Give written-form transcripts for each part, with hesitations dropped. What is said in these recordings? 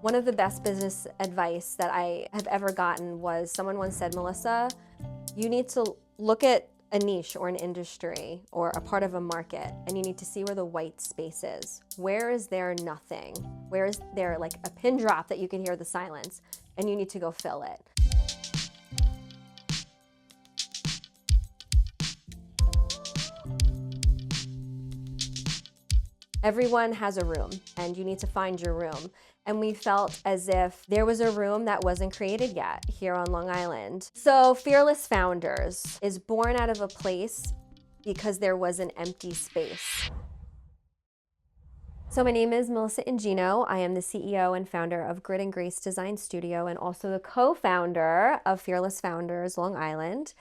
One of the best business advice that I have ever gotten was someone once said, Melissa, you need to look at a niche or an industry or a part of a market, and you need to see where the white space is. Where is there nothing? Where is there like a pin drop that you can hear the silence, and you need to go fill it. Everyone has a room, and you need to find your room. And we felt as if there was a room that wasn't created yet here on Long Island. So Fearless Founders is born out of a place because there was an empty space. So my name is Melissa Ingino. I am the CEO and founder of Grit and Grace Design Studio and also the co-founder of Fearless Founders Long Island.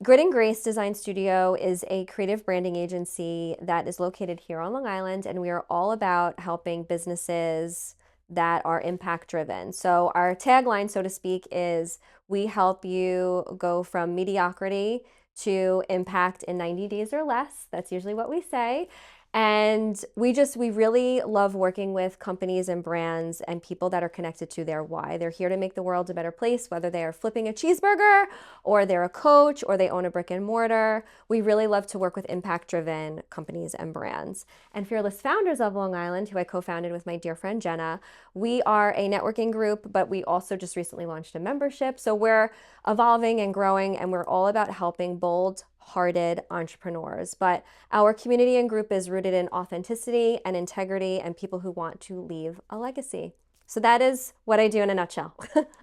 Grit and Grace Design Studio is a creative branding agency that is located here on Long Island, and we are all about helping businesses that are impact driven. So our tagline, so to speak, is we help you go from mediocrity to impact in 90 days or less. That's usually what we say. And we really love working with companies and brands and people that are connected to their why. They're here to make the world a better place, whether they are flipping a cheeseburger or they're a coach or they own a brick and mortar. We really love to work with impact-driven companies and brands. And Fearless Founders of Long Island, who I co-founded with my dear friend Gena, we are a networking group, but we also just recently launched a membership. So we're evolving and growing, and we're all about helping bold-hearted entrepreneurs. But our community and group is rooted in authenticity and integrity and people who want to leave a legacy. So that is what I do in a nutshell.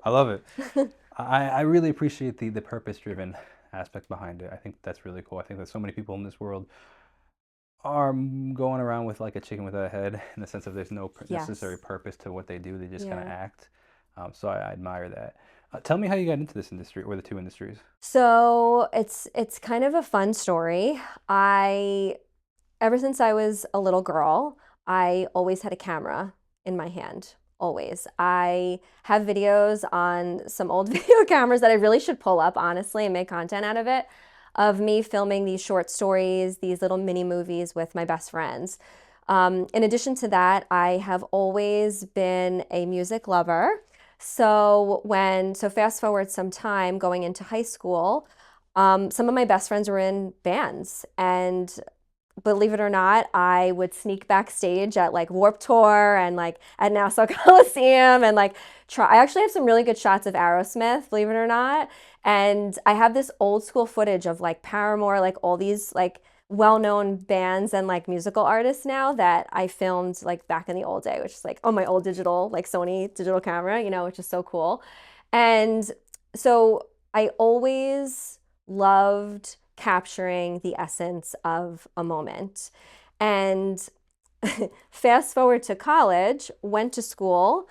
I love it. I really appreciate the purpose-driven aspect behind it. I think that's really cool. I think that so many people in this world are going around with like a chicken without a head in the sense of there's no necessary purpose to what they do. They just kind of act. So I admire that. Tell me how you got into this industry or the two industries. So it's kind of a fun story. Ever since I was a little girl, I always had a camera in my hand. Always. I have videos on some old video cameras that I really should pull up, honestly, and make content out of it, of me filming these short stories, these little mini movies with my best friends. In addition to that, I have always been a music lover. So fast forward some time going into high school, some of my best friends were in bands, and believe it or not, I would sneak backstage at like Warped Tour and like at Nassau Coliseum and like I actually have some really good shots of Aerosmith, believe it or not. And I have this old school footage of like Paramore, like all these like well-known bands and like musical artists now that I filmed like back in the old day, which is like on my old digital, like Sony digital camera, which is so cool. And so I always loved capturing the essence of a moment. And fast forward to college, went to school,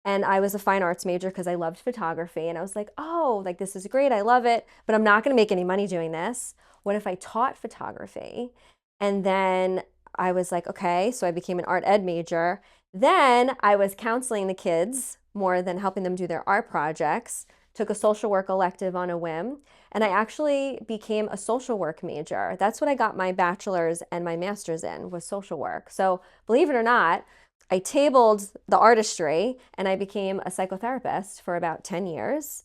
and I was a fine arts major because I loved photography. And I was like, oh, like this is great. I love it, but I'm not going to make any money doing this. What if I taught photography? And then I was like, okay, so I became an art ed major. Then I was counseling the kids more than helping them do their art projects. Took a social work elective on a whim, and I actually became a social work major. That's what I got my bachelor's and my master's in, was social work. So believe it or not, I tabled the artistry and I became a psychotherapist for about 10 years.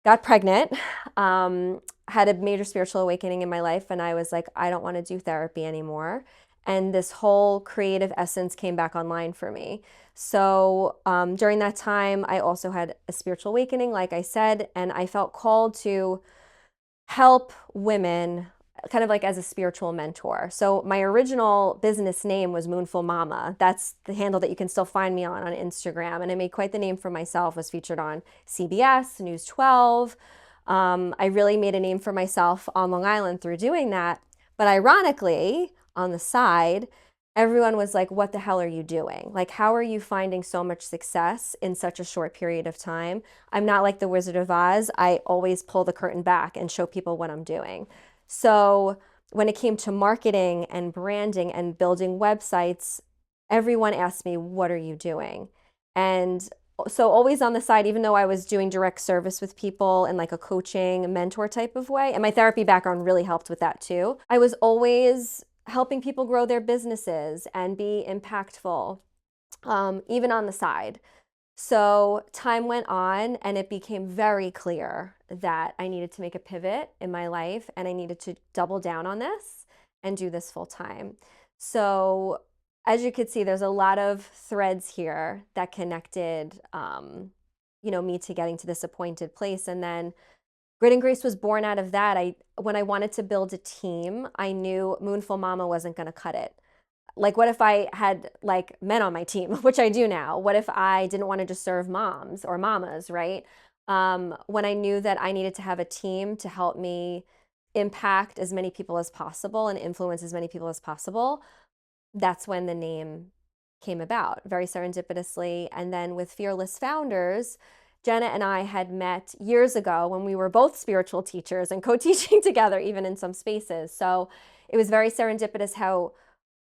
Got pregnant, had a major spiritual awakening in my life, and I was like, I don't want to do therapy anymore. And this whole creative essence came back online for me. So during that time, I also had a spiritual awakening, like I said, and I felt called to help women kind of like as a spiritual mentor. So my original business name was Moonful Mama. That's the handle that you can still find me on Instagram. And I made quite the name for myself, was featured on CBS, News 12. I really made a name for myself on Long Island through doing that. But ironically, on the side, everyone was like, what the hell are you doing? Like, how are you finding so much success in such a short period of time? I'm not like the Wizard of Oz. I always pull the curtain back and show people what I'm doing. So when it came to marketing and branding and building websites, everyone asked me, what are you doing? And so always on the side, even though I was doing direct service with people in like a coaching mentor type of way, and my therapy background really helped with that too, I was always helping people grow their businesses and be impactful even on the side. So time went on and it became very clear that I needed to make a pivot in my life and I needed to double down on this and do this full time. So as you could see, there's a lot of threads here that connected, me to getting to this appointed place. And then Grit and Grace was born out of that. When I wanted to build a team, I knew Moonful Mama wasn't going to cut it. Like, what if I had like men on my team, which I do now? What if I didn't want to just serve moms or mamas, right? When I knew that I needed to have a team to help me impact as many people as possible and influence as many people as possible, that's when the name came about, very serendipitously. And then with Fearless Founders, Gena and I had met years ago when we were both spiritual teachers and co-teaching together, even in some spaces. So it was very serendipitous how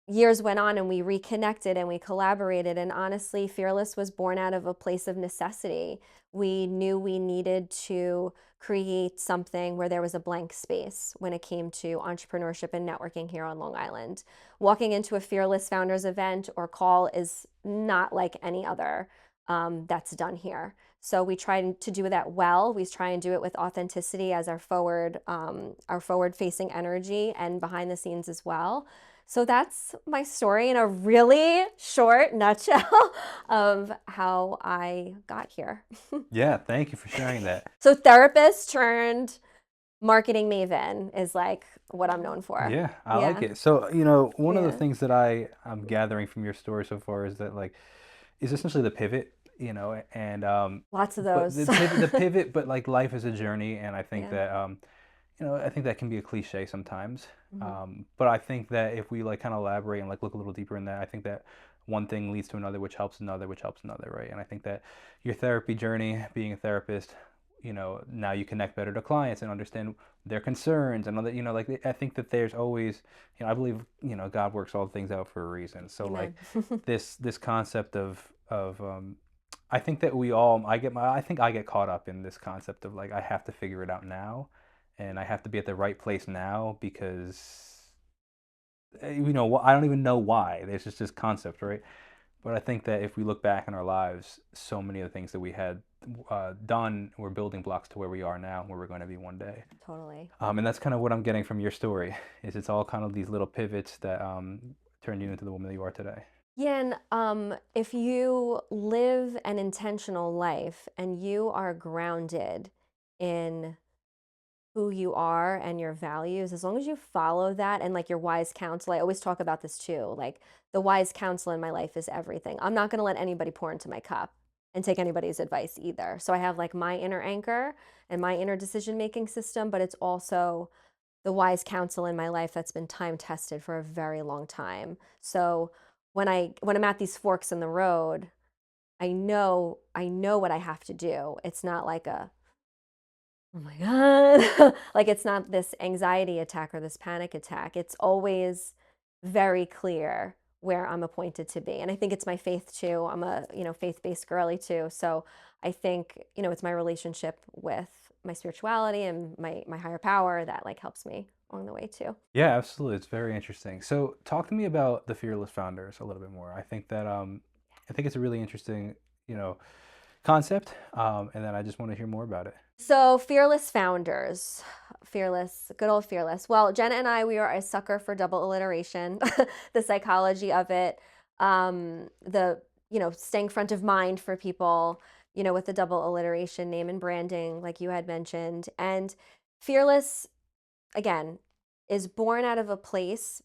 years went on and we reconnected and we collaborated. And honestly, Fearless was born out of a place of necessity. We knew we needed to create something where there was a blank space when it came to entrepreneurship and networking here on Long Island. Walking into a Fearless Founders event or call is not like any other that's done here. So we try to do that well. We try and do it with authenticity as our forward-facing energy and behind the scenes as well. So that's my story in a really short nutshell of how I got here. Yeah, thank you for sharing that. So therapist turned marketing maven is like what I'm known for. Yeah, I like Yeah. it. So, one of the Yeah. things that I'm gathering from your story so far is that like is essentially the pivot, and Lots of but those. the pivot, but like life is a journey, and I think Yeah. that I think that can be a cliche sometimes. Mhm. But I think that if we like kind of elaborate and like look a little deeper in that, I think that one thing leads to another, which helps another, which helps another, right? And I think that your therapy journey, being a therapist, now you connect better to clients and understand their concerns and other, like I think that there's always, I believe, God works all things out for a reason. So like Amen. this concept of I think that we all I think I get caught up in this concept of like I have to figure it out now and I have to be at the right place now because I don't even know why. There's just this concept, right? But I think that if we look back in our lives, so many of the things that we had done were building blocks to where we are now, where we're going to be one day. Totally. And that's kind of what I'm getting from your story. Is it's all kind of these little pivots that turned you into the woman that you are today. Yeah, and if you live an intentional life and you are grounded in who you are and your values, as long as you follow that and like your wise counsel, I always talk about this too. Like the wise counsel in my life is everything. I'm not going to let anybody pour into my cup and take anybody's advice either. So I have like my inner anchor and my inner decision making system, but it's also the wise counsel in my life that's been time tested for a very long time. So when I'm at these forks in the road, I know what I have to do. It's not like a oh my God. Like it's not this anxiety attack or this panic attack. It's always very clear where I'm appointed to be. And I think it's my faith too. I'm a, faith-based girly too. So I think, it's my relationship with my spirituality and my higher power that like helps me along the way too. Yeah, absolutely. It's very interesting. So, talk to me about the Fearless Founders a little bit more. I think it's a really interesting, you know, concept, and then I just want to hear more about it. So fearless founders, fearless, good old fearless. Well, Jenna and I, we are a sucker for double alliteration, the psychology of it, the, staying front of mind for people, with the double alliteration name and branding, like you had mentioned. And fearless, again, is born out of a place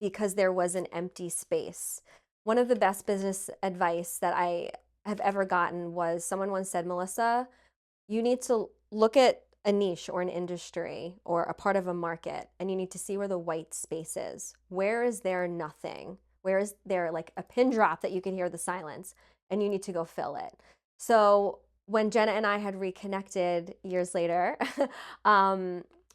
because there was an empty space. One of the best business advice that I have ever gotten was someone once said, Melissa, you need to look at a niche or an industry or a part of a market and you need to see where the white space is. Where is there nothing? Where is there like a pin drop that you can hear the silence and you need to go fill it? So when Jenna and I had reconnected years later,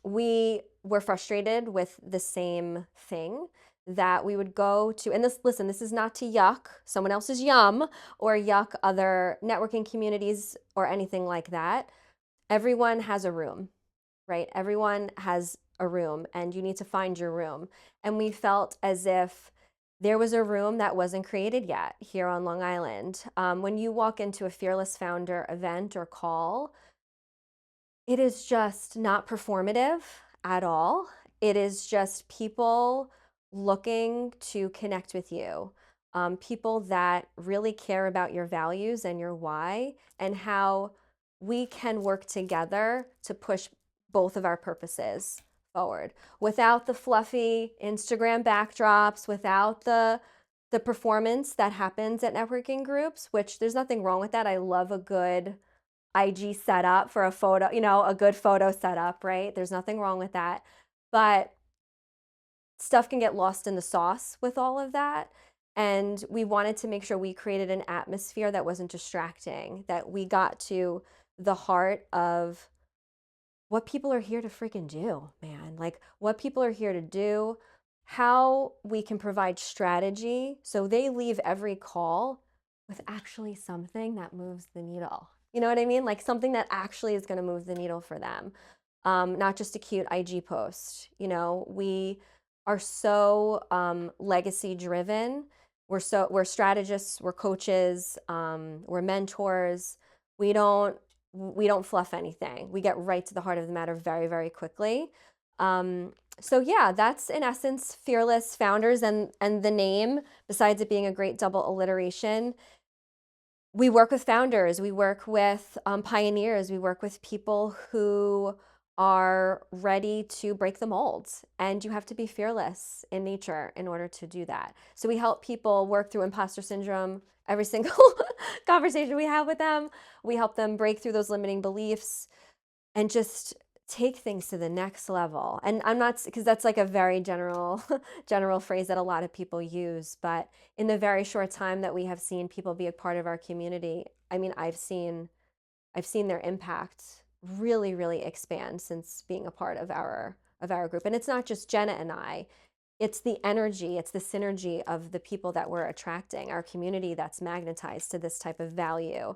we were frustrated with the same thing that we would go to, and listen, this is not to yuck someone else's yum or yuck other networking communities or anything like that. Everyone has a room, right? Everyone has a room and you need to find your room. And we felt as if There was a room that wasn't created yet here on Long Island. When you walk into a Fearless Founder event or call, it is just not performative at all. It is just people looking to connect with you, people that really care about your values and your why, and how we can work together to push both of our purposes forward without the fluffy Instagram backdrops, without the performance that happens at networking groups, which there's nothing wrong with that. I love a good IG setup for a photo, a good photo setup, right? There's nothing wrong with that. But stuff can get lost in the sauce with all of that. And we wanted to make sure we created an atmosphere that wasn't distracting, that we got to the heart of what people are here to freaking do, man. Like what people are here to do, how we can provide strategy so they leave every call with actually something that moves the needle. You know what I mean? Like something that actually is going to move the needle for them. Not just a cute IG post. We are so legacy driven. We're strategists, we're coaches, we're mentors. We don't we don't fluff anything. We get right to the heart of the matter very, very quickly. So yeah, that's in essence Fearless Founders, and the name, besides it being a great double alliteration, we work with founders, we work with pioneers, we work with people who are ready to break the molds, and you have to be fearless in nature in order to do that. So we help people work through imposter syndrome every single conversation we have with them. We help them break through those limiting beliefs and just take things to the next level. And I'm not, because that's like a very general general phrase that a lot of people use, but in the very short time that we have seen people be a part of our community, I mean, I've seen their impact really, really expand since being a part of our group. And it's not just Gena and I, it's the energy, it's the synergy of the people that we're attracting, our community that's magnetized to this type of value.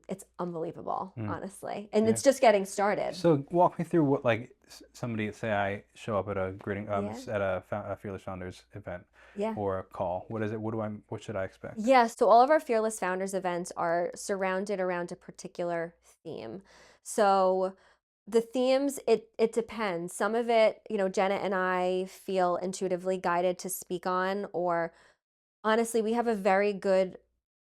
It's unbelievable, Mm, honestly. And yeah. it's just getting started. So walk me through what, like, somebody, say I show up at a Yeah. at a Fearless Founders event Yeah. or a call. What is it? What should I expect? Yeah, so all of our Fearless Founders events are surrounded around a particular theme. So the themes, it depends. Some of it, Gena and I feel intuitively guided to speak on, or honestly, we have a very good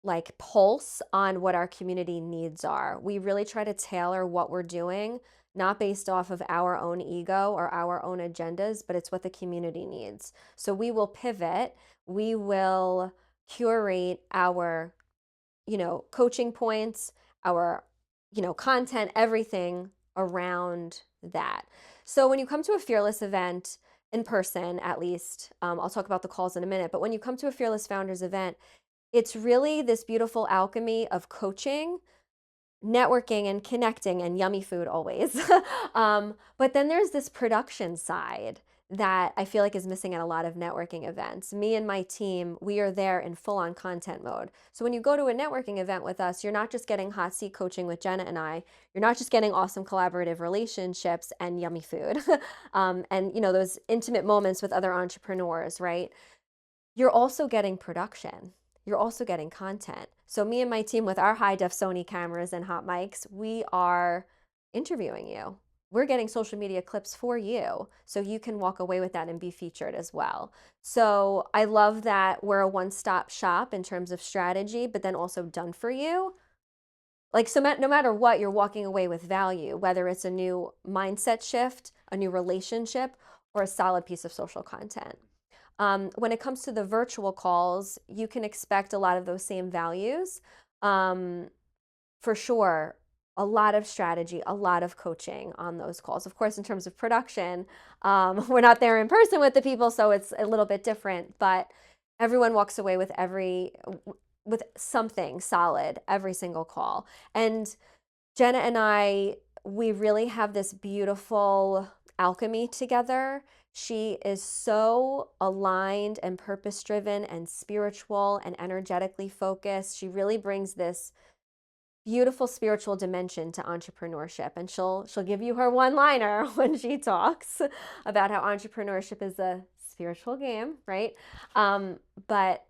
like pulse on what our community needs are. We really try to tailor what we're doing, not based off of our own ego or our own agendas, but it's what the community needs. So we will pivot, we will curate our, coaching points, our, content, everything around that. So when you come to a Fearless event, in person at least, I'll talk about the calls in a minute, but when you come to a Fearless Founders event, it's really this beautiful alchemy of coaching, networking, and connecting, and yummy food always. But then there's this production side that I feel like is missing at a lot of networking events. Me and my team, we are there in full on content mode. So when you go to a networking event with us, you're not just getting hot seat coaching with Gena and I, you're not just getting awesome collaborative relationships and yummy food, and those intimate moments with other entrepreneurs, right? You're also getting production. You're also getting content. So me and my team with our high def Sony cameras and hot mics, we are interviewing you. We're getting social media clips for you so you can walk away with that and be featured as well. So I love that we're a one-stop shop in terms of strategy, but then also done for you. Like, so no matter what, you're walking away with value, whether it's a new mindset shift, a new relationship, or a solid piece of social content. When it comes to the virtual calls, you can expect a lot of those same values. For sure, a lot of strategy, a lot of coaching on those calls. Of course, in terms of production, we're not there in person with the people, so it's a little bit different, but everyone walks away with something solid every single call. And Gena and I, we really have this beautiful alchemy together. She is so aligned and purpose driven and spiritual and energetically focused. She really brings this beautiful spiritual dimension to entrepreneurship, and she'll give you her one-liner when she talks about how entrepreneurship is a spiritual game, right? But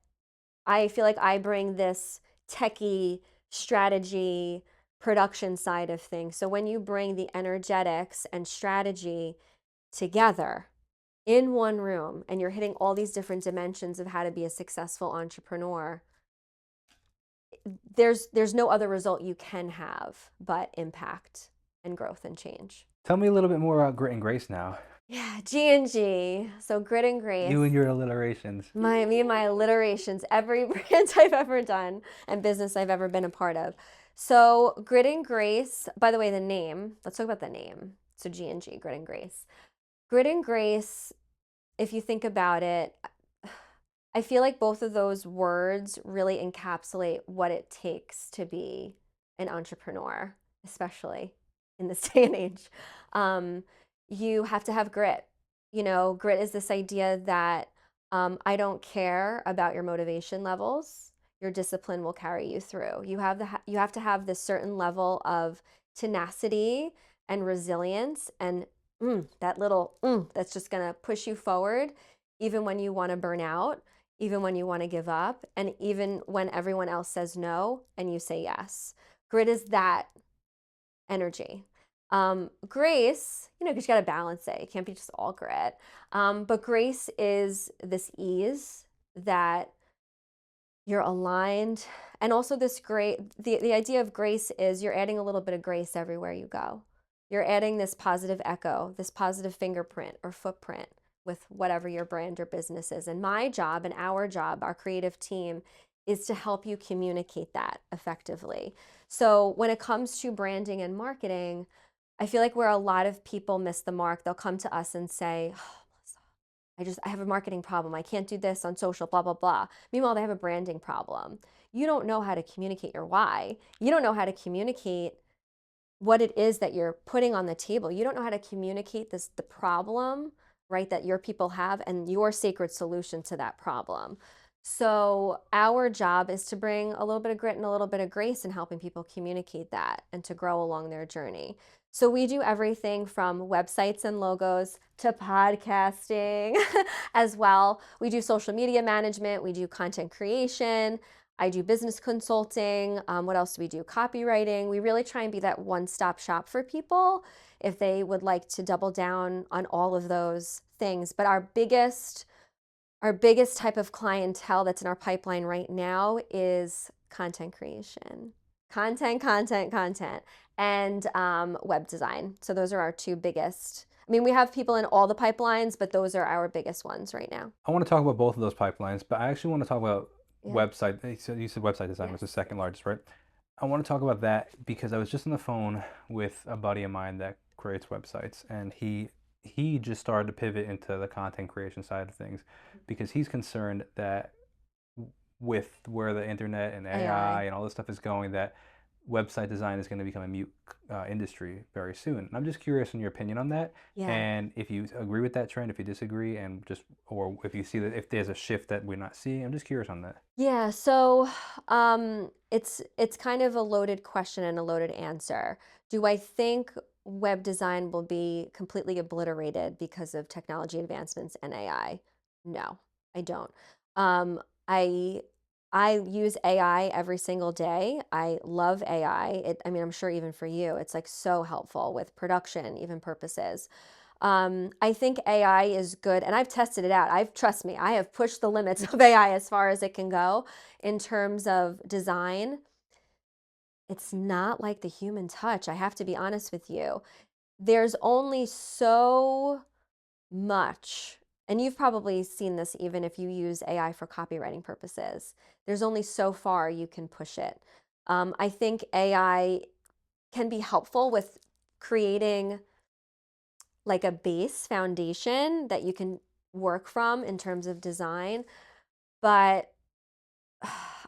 I feel like I bring this techie strategy production side of things. So when you bring the energetics and strategy together in one room and you're hitting all these different dimensions of how to be a successful entrepreneur, there's no other result you can have but impact and growth and change. Tell me a little bit more about Grit and Grace now. Yeah, G&G. So grit and grace. You and your alliterations. Me and my alliterations, every brand I've ever done and business I've ever been a part of. So grit and grace, by the way, the name, let's talk about the name. So G&G, grit and grace. Grit and grace, if you think about it, I feel like both of those words really encapsulate what it takes to be an entrepreneur, especially in this day and age. You have to have grit. You know, grit is this idea that I don't care about your motivation levels. Your discipline will carry you through. You have to have this certain level of tenacity and resilience and that little that's just gonna push you forward, even when you want to burn out, even when you want to give up, and even when everyone else says no and you say yes. Grit is that energy. Grace, you know, because you got to balance it. It can't be just all grit. But grace is this ease that you're aligned. And also this the idea of grace is you're adding a little bit of grace everywhere you go. You're adding this positive echo, this positive fingerprint or footprint with whatever your brand or business is. And my job and our job, our creative team, is to help you communicate that effectively. So when it comes to branding and marketing, I feel like where a lot of people miss the mark, they'll come to us and say, oh, I have a marketing problem. I can't do this on social, blah, blah, blah. Meanwhile, they have a branding problem. You don't know how to communicate your why. You don't know how to communicate what it is that you're putting on the table. You don't know how to communicate the problem, right, that your people have and your sacred solution to that problem. So our job is to bring a little bit of grit and a little bit of grace in helping people communicate that and to grow along their journey. So we do everything from websites and logos to podcasting as well. We do social media management, we do content creation, I do business consulting. What else do we do? Copywriting. We really try and be that one-stop shop for people if they would like to double down on all of those things. But our biggest type of clientele that's in our pipeline right now is content creation. Content, and web design. So those are our two biggest. I mean, we have people in all the pipelines, but those are our biggest ones right now. I want to talk about both of those pipelines, but I actually want to talk about Yeah. website. So you said website design was the Yes. second largest, right? I want to talk about that because I was just on the phone with a buddy of mine that creates websites, and he just started to pivot into the content creation side of things because he's concerned that with where the internet and AI and all this stuff is going, that website design is going to become a mute industry very soon. And I'm just curious in your opinion on that, Yeah. and if you agree with that trend, if you disagree, and just or if you see that if there's a shift that we're not seeing. I'm just curious on that. Yeah, so it's kind of a loaded question and a loaded answer. Do I think web design will be completely obliterated because of technology advancements and AI? No, I don't. Um, I I use AI every single day. I love AI. I mean, I'm sure even for you, it's like so helpful with production, even purposes. I think AI is good, and I've tested it out. Trust me, I have pushed the limits of AI as far as it can go in terms of design. It's not like the human touch. I have to be honest with you. There's only so much, and you've probably seen this even if you use AI for copywriting purposes. There's only so far you can push it. I think AI can be helpful with creating like a base foundation that you can work from in terms of design. But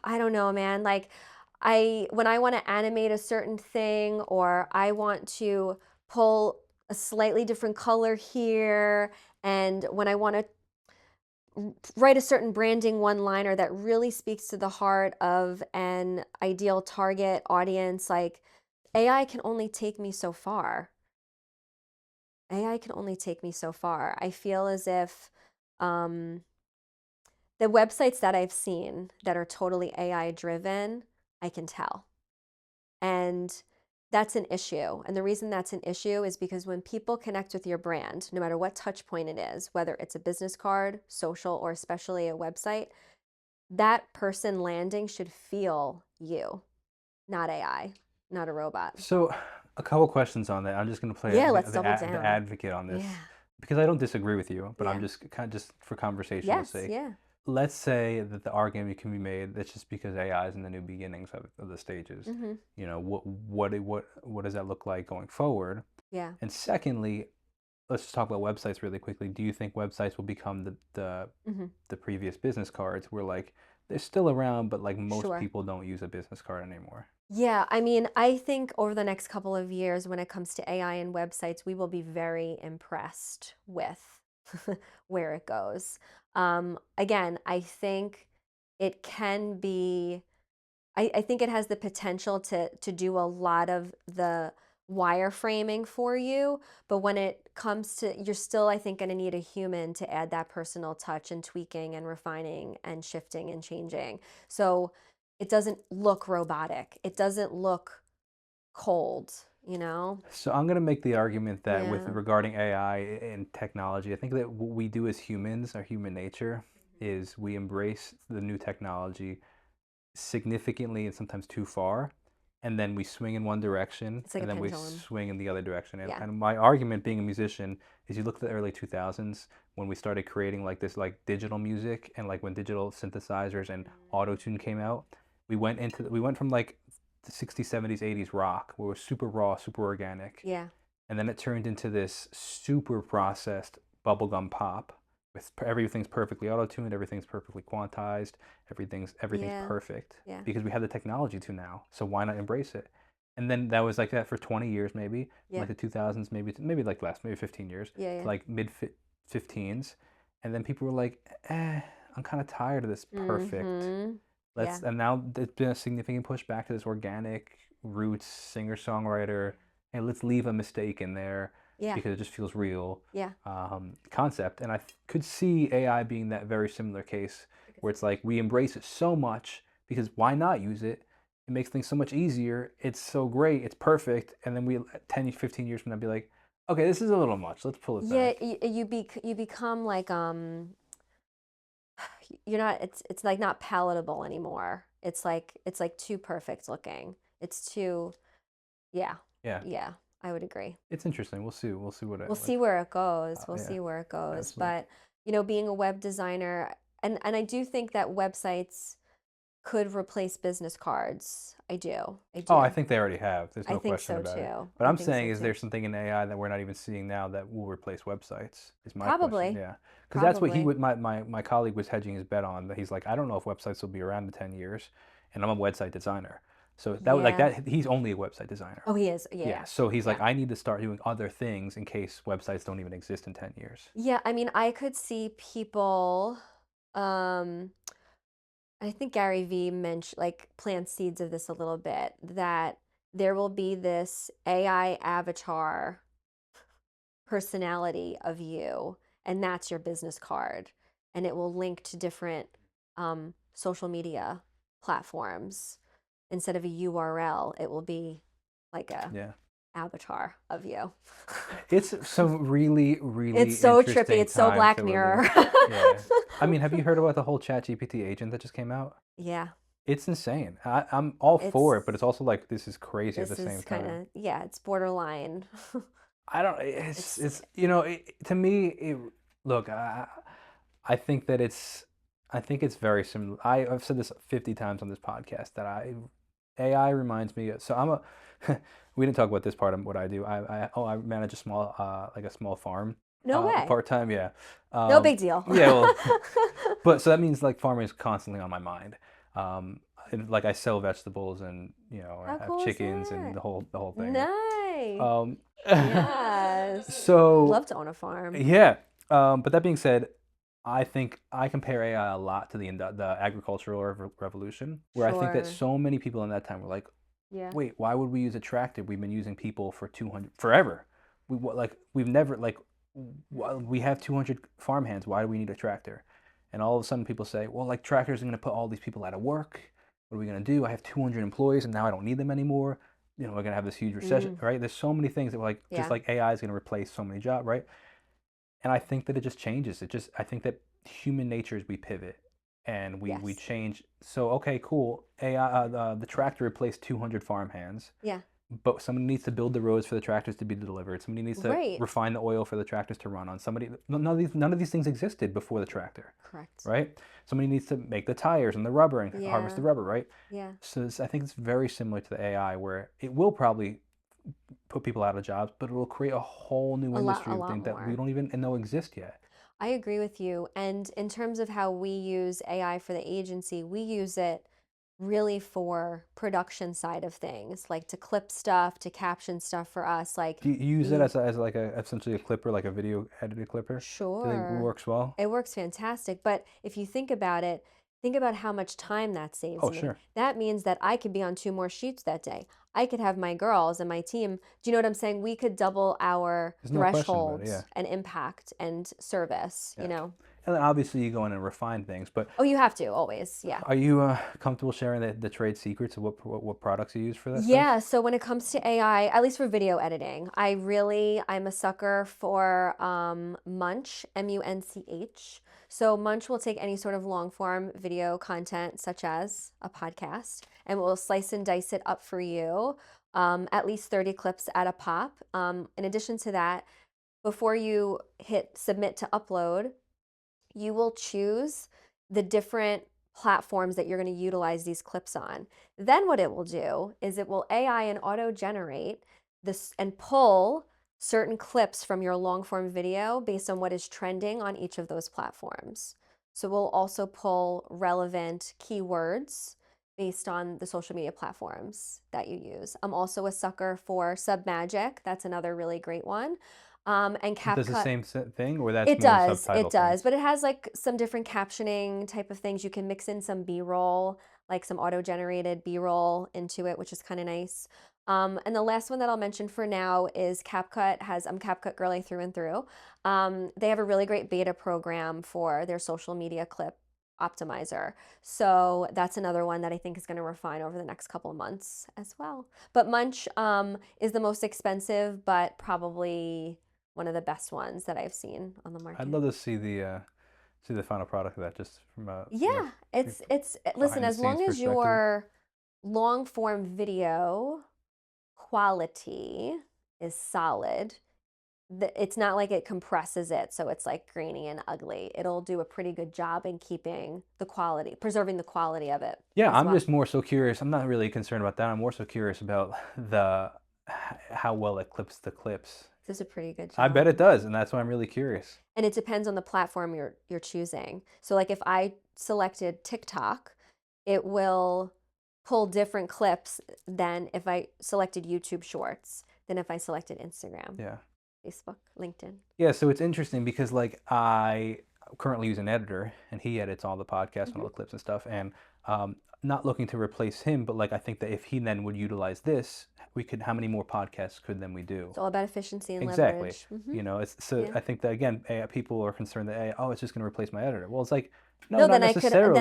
I don't know, man. Like when I want to animate a certain thing or I want to pull a slightly different color here, and when I want to write a certain branding one-liner that really speaks to the heart of an ideal target audience, like AI can only take me so far. AI can only take me so far. I feel as if Um, the websites that I've seen that are totally AI driven, I can tell. And that's an issue. And the reason that's an issue is because when people connect with your brand, no matter what touch point it is, whether it's a business card, social, or especially a website, that person landing should feel you, not AI, not a robot. So, a couple questions on that. I'm just going to play Yeah, let's the double the down. advocate on Yeah. this because I don't disagree with you, but I'm Yeah. just kind of just for conversational Yes. sake. Yeah. Let's say that the argument can be made that's just because AI is in the new beginnings of the stages. Mm-hmm. You know, what does that look like going forward? Yeah. And secondly, let's just talk about websites really quickly. Do you think websites will become Mm-hmm. the previous business cards where like they're still around, but like most Sure. people don't use a business card anymore? Yeah, I mean, I think over the next couple of years, when it comes to AI and websites, we will be very impressed with where it goes. Again, I think it can be, I think it has the potential to do a lot of the wireframing for you, but when it comes to, you're still, I think, going to need a human to add that personal touch and tweaking and refining and shifting and changing. So it doesn't look robotic. It doesn't look cold, you know? So I'm going to make the argument that with Yeah. regarding AI and technology, I think that what we do as humans, our human nature, is we embrace the new technology significantly and sometimes too far, and then we swing in one direction It's like a and then we pendulum. swing in the other direction. Yeah. And my argument being a musician is you look at the early 2000s when we started creating like this like digital music and like when digital synthesizers and auto-tune came out, we went from like the 60s, 70s, 80s rock where it was super raw, super organic, Yeah. and then it turned into this super processed bubblegum pop with everything's perfectly auto-tuned, everything's perfectly quantized, everything's Yeah. perfect Yeah. because we have the technology to now. So why not embrace it? And then that was like that for 20 years maybe, from Yeah. like the 2000s maybe like last maybe 15 years Yeah. to Yeah. like mid 15s, and then people were like, I'm kind of tired of this perfect. Mm-hmm. Yeah. Let's and now there's been a significant push back to this organic roots singer-songwriter. Hey, let's leave a mistake in there Yeah. because it just feels real Yeah. concept. And I could see AI being that very similar case where it's like we embrace it so much because why not use it? It makes things so much easier. It's so great. It's perfect. And then we 10, 15 years from now be like, okay, this is a little much. Let's pull it Yeah, back. you become like you're not, it's like not palatable anymore. It's like too perfect looking. It's too, yeah. Yeah, Yeah, I would agree. it's interesting. We'll see. We'll see what We'll it see where it goes. We'll yeah, see where it goes. absolutely. But, being a web designer, and I do think that websites could replace business cards. I do. I Oh, I do. think they already have. There's I no think question so about it. too. But I I'm think so saying, is too. there something in AI that we're not even seeing now that will replace websites? Is my question. Probably. Yeah, because that's what he Probably. would. My colleague was hedging his bet on. That he's like, I don't know if websites will be around in 10 years, and I'm a website designer. So that would like Yeah. that. He's only a website designer. Oh, he is. Yeah. Yeah. So he's Yeah. like, I need to start doing other things in case websites don't even exist in 10 years. Yeah, I mean, I could see people, um, I think Gary Vee mentioned, like, plant seeds of this a little bit, that there will be this AI avatar personality of you, and that's your business card, and it will link to different social media platforms. Instead of a URL, it will be like a Yeah. avatar of you. It's some really, It's really so trippy. interesting It's so time Black to live in. Mirror. Yeah. I mean, have you heard about the whole ChatGPT agent that just came out? Yeah, It's insane. I'm all for it's it, but it's also like this is crazy at the this same is kind time. of, yeah, it's borderline. I don't. It's It's you know to me look. I think that I think it's very similar. I've said this 50 times on this podcast that AI reminds me. So I'm a. We didn't talk about this part of what I do. I manage a small like a small farm No way. part time. Yeah. No big deal. Yeah. Well, but so that means like farming is constantly on my mind. Like I sell vegetables and How I have cool is chickens and that? the whole thing. Nice. Um, Yes. so Love to own a farm. yeah. But that being said, I think I compare AI a lot to the agricultural revolution, where I think that Sure. so many people in that time were like, Yeah. wait, why would we use a tractor? We've been using people for 200 forever. We've never like We have 200 farmhands. Why do we need a tractor? And all of a sudden people say, well, like tractors are going to put all these people out of work. What are we going to do? I have 200 employees and now I don't need them anymore. You know, we're going to have this huge recession, Mm, right? There's so many things that like, just yeah. like AI is going to replace so many jobs, right? And I think that it just changes. I think that human nature is we pivot and we Yes. change. So, okay, cool. AI, the tractor replaced 200 farmhands, Yeah. but somebody needs to build the roads for the tractors to be delivered. Somebody needs to Right. refine the oil for the tractors to run on. None of these things existed before the tractor, Correct. right? Somebody needs to make the tires and the rubber and harvest the Yeah. rubber, right? Yeah. So I think it's very similar to the AI, where it will probably put people out of jobs, but it will create a whole new A industry of lot things that we more. don't even know exist yet. I agree with you. And in terms of how we use AI for the agency, we use it really for production side of things, like to clip stuff, to caption stuff for us. Like Do you use it we, as like a essentially a clipper, like a video edited clipper? Do you think it sure, works well? it works fantastic. But if you think about it, think about how much time that saves Oh, me. sure. That means that I could be on two more shoots that day. I could have my girls and my team. Do you know what I'm saying? We could double our There's no question about it. Yeah. thresholds and impact and service, you Yeah. know? And then obviously you go in and refine things, but Oh, you have to always. Yeah. are you comfortable sharing the trade secrets of what products you use for that stuff? Yeah, so when it comes to AI, at least for video editing, I'm a sucker for Munch, Munch. So Munch will take any sort of long form video content, such as a podcast, and will slice and dice it up for you, at least 30 clips at a pop. In addition to that, before you hit submit to upload, you will choose the different platforms that you're going to utilize these clips on. Then what it will do is it will AI and auto generate this and pull certain clips from your long form video based on what is trending on each of those platforms. So we'll also pull relevant keywords based on the social media platforms that you use. I'm also a sucker for Submagic. That's another really great one. And Does the CapCut. same thing, or that's more It subtitle does, things? but it has like some different captioning type of things. You can mix in some B-roll, like some auto-generated B-roll into it, which is kind of nice. And the last one that I'll mention for now is CapCut. I'm CapCut girly through and through. They have a really great beta program for their social media clip optimizer. So that's another one that I think is going to refine over the next couple of months as well. But Munch is the most expensive, but probably one of the best ones that I've seen on the I'd market. love to see the final product of that, just from Yeah, it's listen, behind the as long scenes as perspective. your long form video quality is solid, it's not like it compresses it so it's like grainy and ugly. It'll do a pretty good job in keeping the quality, preserving the quality of it Yeah, as I'm well. just more so curious. I'm not really concerned about that. I'm more so curious about how well it clips the clips. It does a pretty good I bet job. it does, and that's why I'm really curious. And it depends on the platform you're choosing. So like if I selected TikTok, it will pull different clips than if I selected YouTube Shorts, than if I selected Instagram, Yeah. Facebook, LinkedIn. Yeah, so it's interesting because like I currently use an editor and he edits all the podcasts and all Hmm. the clips and stuff, and not looking to replace him, but like I think that if he then would utilize this, we could how many more podcasts could then we do? It's all about efficiency and Exactly. leverage. Hmm. You know, it's so Yeah. I think that again, people are concerned that oh, it's just going to replace my editor. Well, it's like no, No, not necessarily.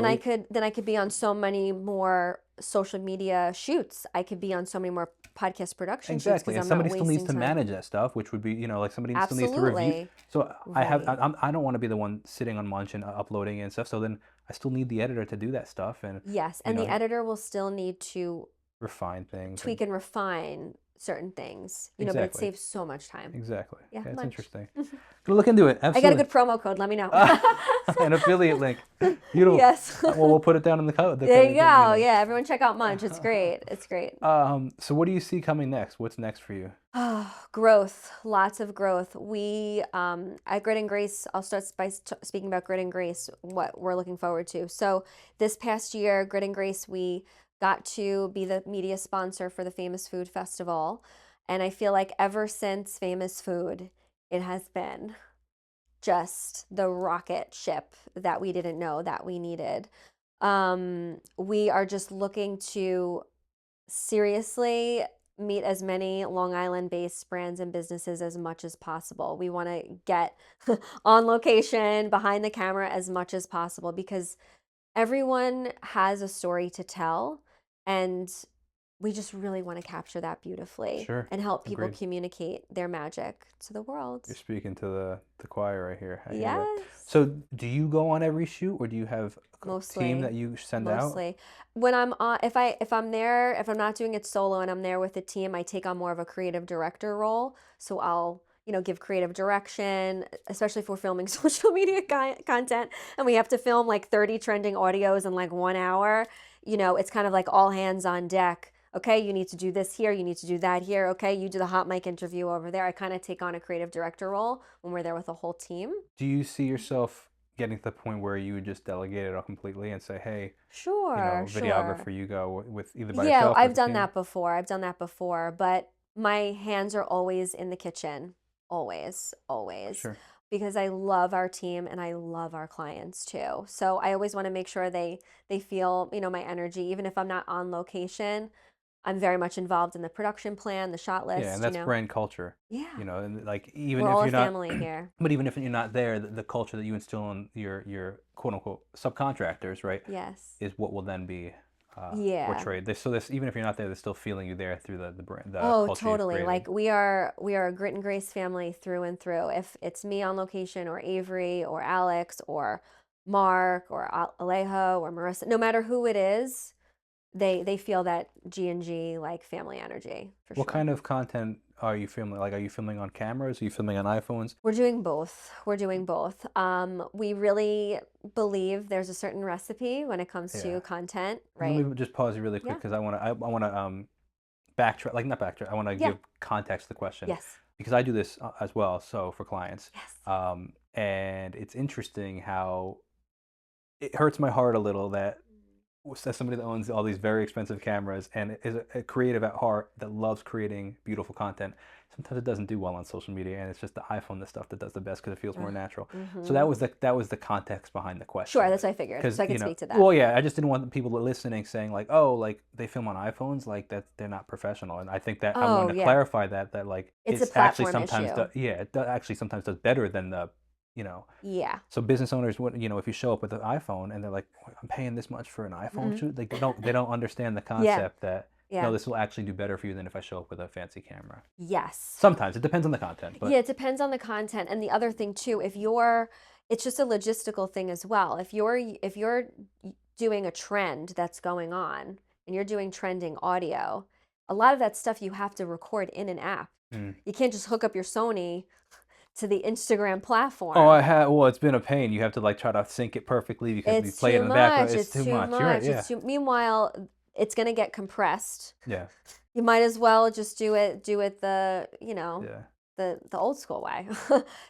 then I could be on so many more social media shoots. I could be on so many more podcast production shoots Exactly, because and I'm not somebody still needs wasting to time. manage that stuff, which would be, like somebody still needs to review. Absolutely. So Right. I don't want to be the one sitting on Munch and uploading it and stuff. So then I still need the editor to do that stuff and, Yes, you and the know, editor will still need to refine things and tweak and refine certain things, but it exactly, saves so much time. exactly. Yeah, Yeah, it's Munch. interesting. Gonna look into it. I got a Absolutely. good promo code. Let me know. An affiliate link. Beautiful. Yes. Well, we'll put it down in the code. There you go. Yeah, everyone check out Munch. It's great. It's great. So what do you see coming next? What's next for you? Oh, growth, lots of growth. We at Grit and Grace, I'll start by speaking about Grit and Grace, what we're looking forward to. So this past year, Grit and Grace, we got to be the media sponsor for the Famous Food Festival. And I feel like ever since Famous Food, it has been just the rocket ship that we didn't know that we needed. We are just looking to seriously meet as many Long Island-based brands and businesses as much as possible. We want to get on location, behind the camera as much as possible because everyone has a story to tell, and we just really want to capture that beautifully Sure. and help people Agreed. communicate their magic to the world. You're speaking to the choir right here. I hear that. Yes. So, do you go on every shoot, or do you have a team that Mostly. you send out? Mostly. When I'm on, if I'm there, if I'm not doing it solo and I'm there with a team, I take on more of a creative director role. So I'll, give creative direction, especially if we're filming social media content and we have to film like 30 trending audios in like 1 hour. It's kind of like all hands on deck. Okay, you need to do this here, you need to do that here. Okay, you do the hot mic interview over there. I kind of take on a creative director role when we're there with a whole team. Do you see yourself getting to the point where you would just delegate it all completely and say, "Hey, Sure, sure. videographer, you go with either by Yeah, yourself or I've with a done team"? that before. I've done that before, but my hands are always in the kitchen. Always, always. Sure. Because I love our team and I love our clients too. So I always want to make sure they feel, my energy. Even if I'm not on location, I'm very much involved in the production plan, the shot Yeah, and list. that's brand culture. Yeah. And like even We're if all a you're not, family here. but even if you're not there, the culture that you instill in your quote unquote subcontractors, right, Yes. is what will then be Yeah. portrayed. This even if you're not there, they're still feeling you there through the brand, the Oh, culture you've totally. created. Like we are a grit and grace family through and through. If it's me on location or Avery or Alex or Mark or Alejo or Marissa, no matter who it is, they feel that G&G like family energy for What sure. kind of content are you filming? Like, are you filming on cameras? Are you filming on iPhones? We're doing both. We're doing both. We really believe there's a certain recipe when it comes Yeah. to content, Let right? me just pause you really quick Yeah. because I want to backtrack, like not backtrack. I want to Yeah. give context to the question Yes. because I do this as well. So for clients, Yes. and it's interesting how it hurts my heart a little that as somebody that owns all these very expensive cameras and is a creative at heart that loves creating beautiful content, sometimes it doesn't do well on social media, and it's just the iPhone, the stuff that does the best because it feels more natural. So Mm-hmm. that was the context behind the Sure, question. that's what I figured. Because So I could speak to that. well, yeah, I just didn't want the people listening saying like, oh, like they film on iPhones, like that they're not professional. And I think that I Oh, wanted to yeah. clarify that like It's a it's actually platform sometimes issue. yeah, actually sometimes does better than the you know Yeah. so business owners would, if you show up with an iPhone and they're like, I'm paying this much for an iPhone Hmm. shoot, like they don't understand the Yeah. concept that no, Yeah. this will actually do better for you than if I show up with a fancy camera. Yes. Sometimes it depends on the content, Yeah, but it depends on the content. And the other thing too, it's just a logistical thing as well. If you're doing a trend that's going on and you're doing trending audio, a lot of that stuff you have to record in an app. mm. You can't just hook up your Sony to the Instagram Oh, platform. well, it's been a pain. You have to like try to sync it perfectly because we It's play it too in the background. much. It's It's too too much. You're right. much. Yeah. Meanwhile, it's going to get compressed. Yeah. You might as well just do it Yeah. the old school way.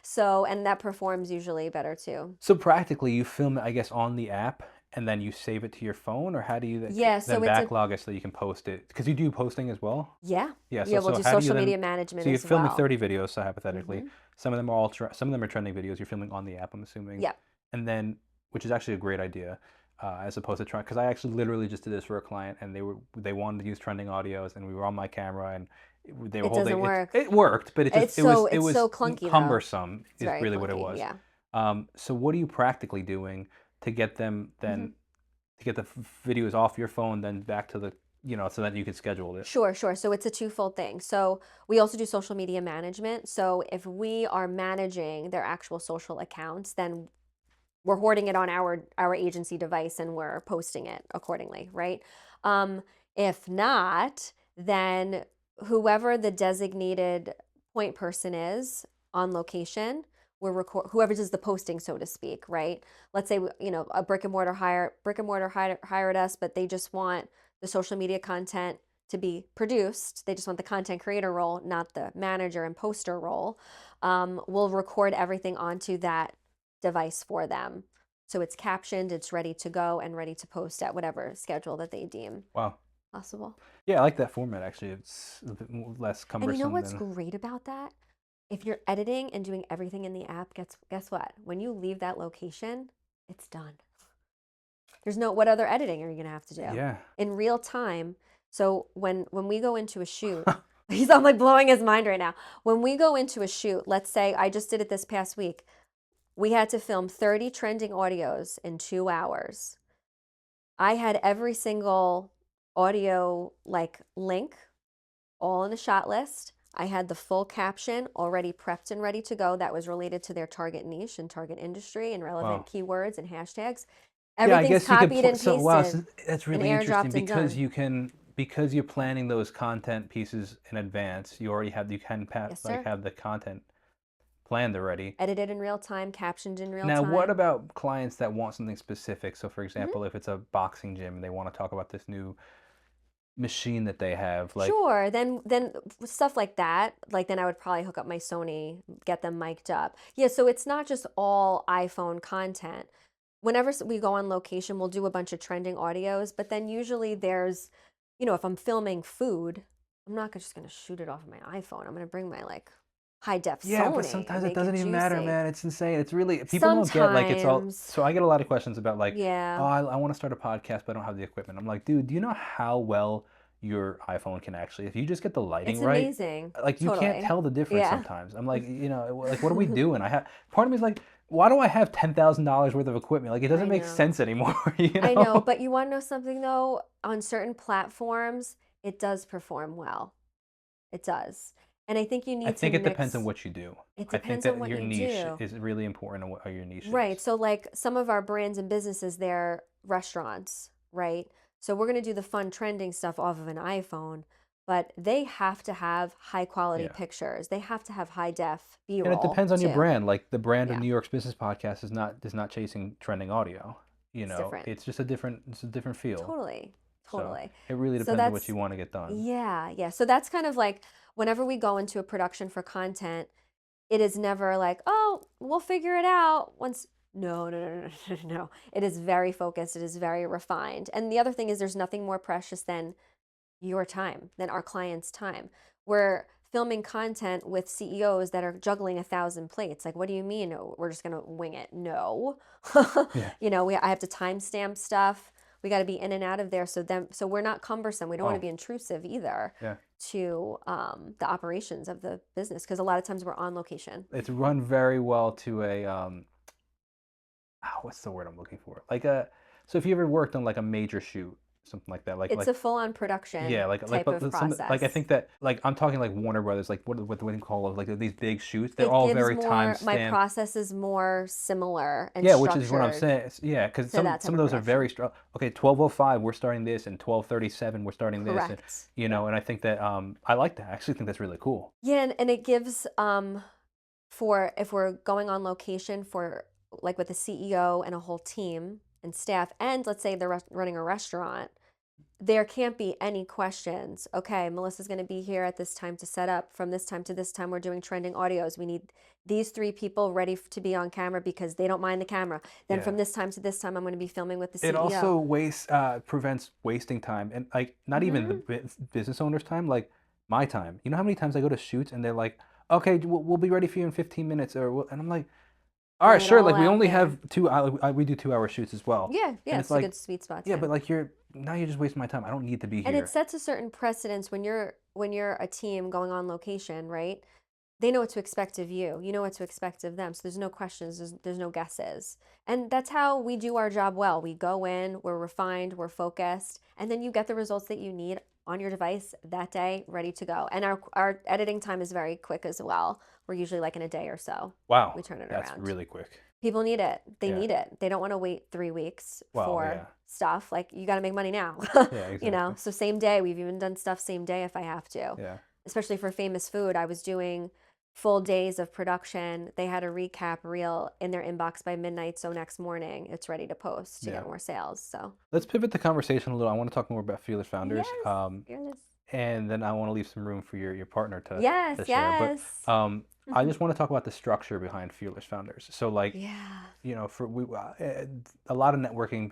So, and that performs usually better too. So practically, you film it, I guess, on the app and then you save it to your phone, or how do you Yeah, then so backlog it so you can post it? Because you do posting as well. yeah. Yeah. Yeah, we'll do How do you social then? media management So you're as filming well. 30 videos, so hypothetically, Hmm. some of them are trending videos. You're filming on the app, I'm assuming, Yeah. and then which is actually a great idea, as opposed to trying. Because I actually literally just did this for a client, and they wanted to use trending audios, and we were on my camera, and they were It doesn't holding it. work. It worked, but it It's was so clunky though. cumbersome. It's Is very really what it clunky. was. Yeah. So what are you practically doing to get them Hmm. then to get the videos off your phone, then back to the so that you can schedule it? Sure, sure. So it's a twofold thing. So we also do social media management. So if we are managing their actual social accounts, then we're hoarding it on our agency device and we're posting it accordingly, right? Um, if not, then whoever the designated point person is on location, we're whoever does the posting, so to speak, right? Let's say a brick and mortar hired us, but they just want the social media content to be produced. They just want the content creator role, not the manager and poster role. We'll record everything onto that device for them. So it's captioned, it's ready to go and ready to post at whatever schedule that they deem Wow. possible. Yeah, I like that format actually. It's a bit less And you know cumbersome what's than. great about that? If you're editing and doing everything in the app, guess what? When you leave that location, it's done. There's no what other editing are you going to have to do? Yeah. In real time, So when we go into a shoot, I'm like blowing his mind right now. When we go into a shoot, let's say I just did it this past week. We had to film 30 trending audios in 2 hours. I had every single audio like link all in a shot list. I had the full caption already prepped and ready to go that was related to their target niche and target industry and relevant Wow. keywords and hashtags. Yeah, I Everything's guess you could copied and so wow, pasted that's and really interesting airdropped and because done. you can because you're planning those content pieces in advance. You already have you can Yes, like sir. have the content planned already. Edited in real time, captioned in real Now, what time. about clients that want something specific? So, for Mhm. example, if it's a boxing gym and they want to talk about this new machine that they have, like, Sure. Then stuff like that, like then I would probably hook up my Sony, get them mic'd up. Yeah, so it's not just all iPhone content. Whenever we go on location, we'll do a bunch of trending audios, but then usually there's, if I'm filming food, I'm not just going to shoot it off of my iPhone. I'm going to bring my like high def yeah, but Sony and sometimes it make it doesn't even matter, juicy. man. It's insane. It's really, people don't get like it's all. Sometimes, So, I get a lot of questions about, like, oh, yeah, I want to start a podcast, but I don't have the equipment. I'm like, dude, do you know how well your iPhone can actually, if you just get the lighting it's right, amazing. like, you can't Totally. tell the difference Yeah. sometimes. I'm like, like, what are we doing? Part of me is like, why do I have $10,000 worth of equipment? Like, it doesn't I make know. sense anymore, I know, but you want to know something though? On certain platforms, it does perform well. It does. And I think you I need to think it depends on mix, what you do. it I think depends on that what your you niche do. is really important on what your niche Right. is. So, like some of our brands and businesses, they're restaurants, right? So, we're going to do the fun trending stuff off of an iPhone, but they have to have high quality Yeah. pictures. They have to have high def B And it roll depends on your too. brand. Like, the brand of Yeah. New York's Business Podcast is not chasing trending audio. It's different. It's just it's a different feel. Totally. So Totally. it really So, depends on what you that's, want to get done. yeah. Yeah. So, that's kind of like whenever we go into a production for content, it is never like, oh, we'll figure it out once. No, no, no, no, no, no, no. It is very focused. It is very refined. And the other thing is, there's nothing more precious than your time, than our clients' time. We're filming content with CEOs that are juggling 1,000 plates. Like, what do you mean? "Oh, we're just going to wing it?" No. Yeah. I have to timestamp stuff. We got to be in and out of there. So we're not cumbersome. We don't want to Oh, be intrusive either yeah. to the operations of the business because a lot of times we're on location. It's run very well to a what's the word I'm looking for? Like a so if you ever worked on like a major shoot, something like that, It's a full-on yeah, production type of but some like I process. think that like I'm talking like Warner Brothers, like what do you call it? Like these big shoots, they're It all gives very time more, my stamped. process is more similar and Yeah, which is what I'm structured saying. Yeah, because to that some type of of those are very production. strong. Okay, 12:05 we're starting this, and 12:37 we're starting this, and Correct. Yep. and I think that I like that. I actually think that's really cool. Yeah, and it gives for if we're going on location for like with a CEO and a whole team and staff, and let's say they're running a restaurant, there can't be any questions. Okay, Melissa's going to be here at this time to set up. From this time to this time, we're doing trending audios. We need these three people ready to be on camera because they don't mind the camera. Then Yeah. from this time to this time, I'm going to be filming with the It CEO. also prevents wasting time, and like not even the Mm-hmm. business owner's time, like my time. You know how many times I go to shoots and they're like, "Okay, we'll be ready for you in 15 minutes," and I'm like, "All right, Lay it sure." all Like we out only there. have we do 2 hour shoots as well, Yeah, yeah, and it's it's a like, good sweet spot yeah, too. but like you're just wasting my time. I don't need to be And it here. sets a certain precedence when you're a team going on location, right? They know what to expect of you. You know what to expect of them. So there's no questions, there's no guesses. And that's how we do our job well. We go in, we're refined, we're focused, and then you get the results that you need on your device that day, ready to go. And our editing time is very quick as well. We're usually like in a day or so. Wow, We turn it that's around. really quick. People need it. They Yeah. need it. They don't want to wait 3 weeks Well, for yeah. stuff. Like you got to make money now. Yeah, exactly. So same day. We've even done stuff same day if I have to. Yeah. Especially for famous food, I was doing full days of production. They had a recap reel in their inbox by midnight, so next morning it's ready to post to Yeah. get more sales. So Let's pivot the conversation a little. I want to talk more about Fearless Founders. yes, fearless. And then I want to leave some room for your partner Yes, to share. But yes. I just want to talk about the structure behind Fearless Founders. So like, Yeah. for a lot of networking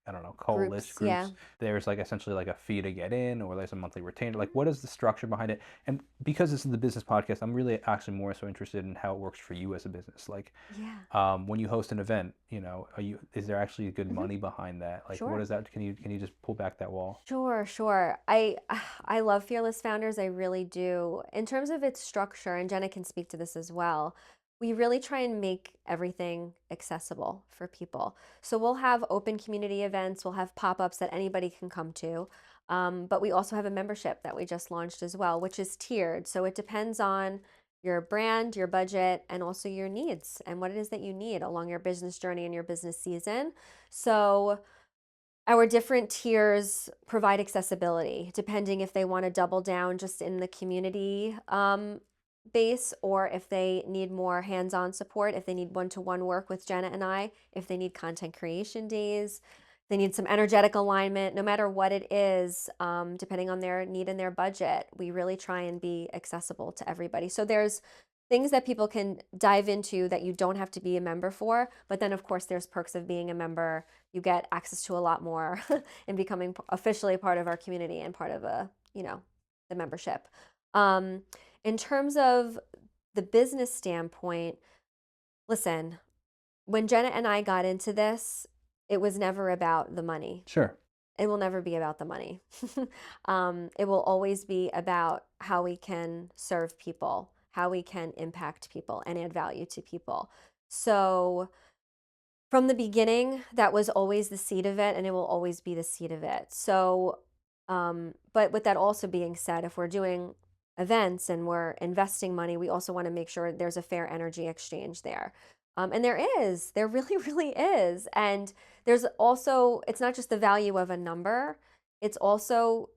I don't know, coalish Groups, yeah. groups, there's like essentially like a fee to get in, or there's a monthly retainer. Like, what is the structure behind it? And because this is the business podcast, I'm really actually more so interested in how it works for you as a business. Like, Yeah. when you host an event, is there actually good Hmm. money behind that? Like, what Sure. is that? Can you just pull back that wall? Sure, sure. I love Fearless Founders. I really do. In terms of its structure, and Jenna can speak to this as well, we really try and make everything accessible for people. So we'll have open community events, we'll have pop-ups that anybody can come to. But we also have a membership that we just launched as well, which is tiered. So it depends on your brand, your budget, and also your needs and what it is that you need along your business journey and your business season. So our different tiers provide accessibility depending if they want to double down just in the community base, or if they need more hands-on support, if they need one-to-one work with Jenna and I, if they need content creation days, they need some energetic alignment. No matter what it is, depending on their need and their budget, we really try and be accessible to everybody. So there's things that people can dive into that you don't have to be a member for, but then of course there's perks of being a member. You get access to a lot more and becoming officially part of our community and part of the membership. Um, in terms of the business standpoint, listen, when Jenna and I got into this, it was never about the money. Sure. It will never be about the money. It will always be about how we can serve people, how we can impact people and add value to people. So from the beginning, that was always the seed of it, and it will always be the seed of it. So, but with that also being said, if we're doing events and we're investing money, we also want to make sure there's a fair energy exchange there. And there really, really is. And there's also, it's not just the value of a number, it's also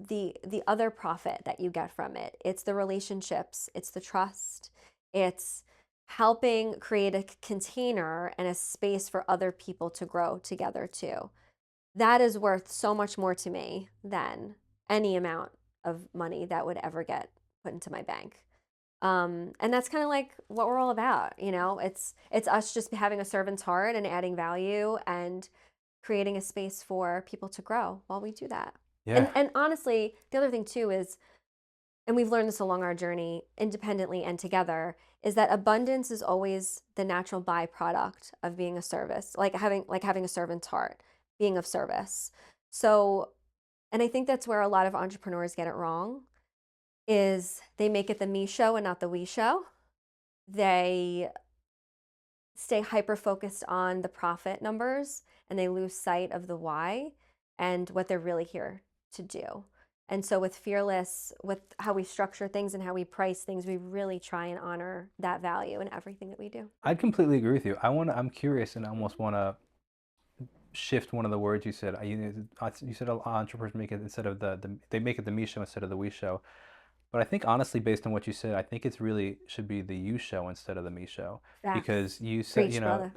the other profit that you get from it. It's the relationships, it's the trust, it's helping create a container and a space for other people to grow together too. That is worth so much more to me than any amount of money that would ever get put into my bank. And that's kind of like what we're all about, you know. It's us just having a servant's heart and adding value and creating a space for people to grow while we do that. Yeah. And honestly, the other thing too is, and we've learned this along our journey independently and together, is that abundance is always the natural byproduct of being a service, like having a servant's heart, being of service. So, and I think that's where a lot of entrepreneurs get it wrong, is they make it the me show and not the we show. They stay hyper focused on the profit numbers and they lose sight of the why and what they're really here to do. And so with Fearless, with how we structure things and how we price things, we really try and honor that value in everything that we do. I'd completely agree with you. I'm curious and I almost want to shift one of the words you said. You said entrepreneurs make it instead of they make it the me show instead of the we show. But I think honestly, based on what you said, I think it's really should be the you show instead of the me show, because Facts. you said, Preach, brother.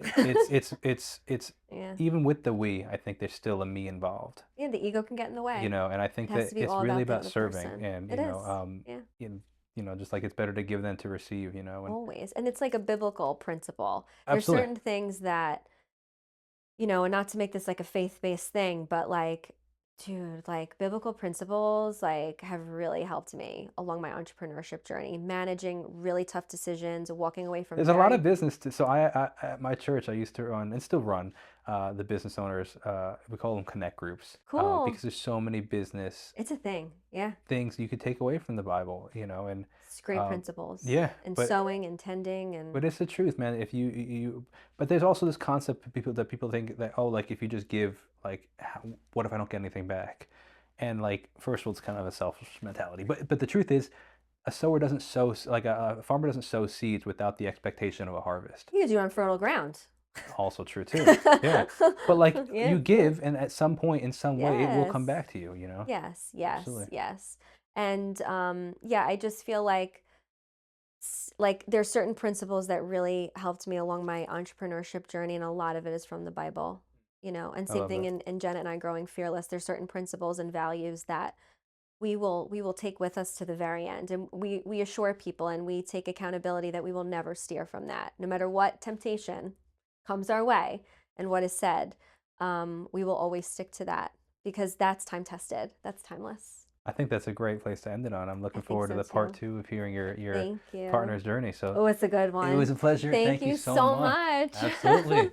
it's Yeah. even with the we, I think there's still a me involved, Yeah, the ego can get in the way. and I It think has that to be it's all really about the about other serving, person. and It is. Yeah. just like it's better to give than to receive, and Always. And it's like a biblical principle. There's absolutely. certain things that, and not to make this like a faith-based thing, but like, dude, like biblical principles like have really helped me along my entrepreneurship journey, managing really tough decisions, walking away from There's a lot of very business to, so at my church I used to run and still run the business owners. We call them connect groups, cool. because there's so many business It's a thing. Yeah. things you could take away from the Bible, and It's great um, principles yeah, and but sowing and tending and it's the truth, man. If but there's also this concept of people think that, oh, like if you just give, like what if I don't get anything back? And like first of all, it's kind of a selfish mentality, but the truth is, a sower doesn't sow like a farmer doesn't sow seeds without the expectation of a harvest. you do on fertile ground. Also true too. Yeah, but like Yeah, you yeah. give, and at some point, in some way, it will come Yes. back to you. Yes, yes, Absolutely. yes. And yeah, I just feel like there's certain principles that really helped me along my entrepreneurship journey, and a lot of it is from the Bible, and I same love thing that. in Jenna and I growing fearless. There's certain principles and values that we will take with us to the very end, and we assure people and we take accountability that we will never steer from that, no matter what temptation comes our way and what is said. we will always stick to that because that's time tested. That's timeless. I think that's a great place to end it on. I'm I looking think forward to so the part too. 2 of hearing your Thank you. partner's journey. So Oh, it's a good it was one. a pleasure. Thank Thank you you so so much. much. Absolutely.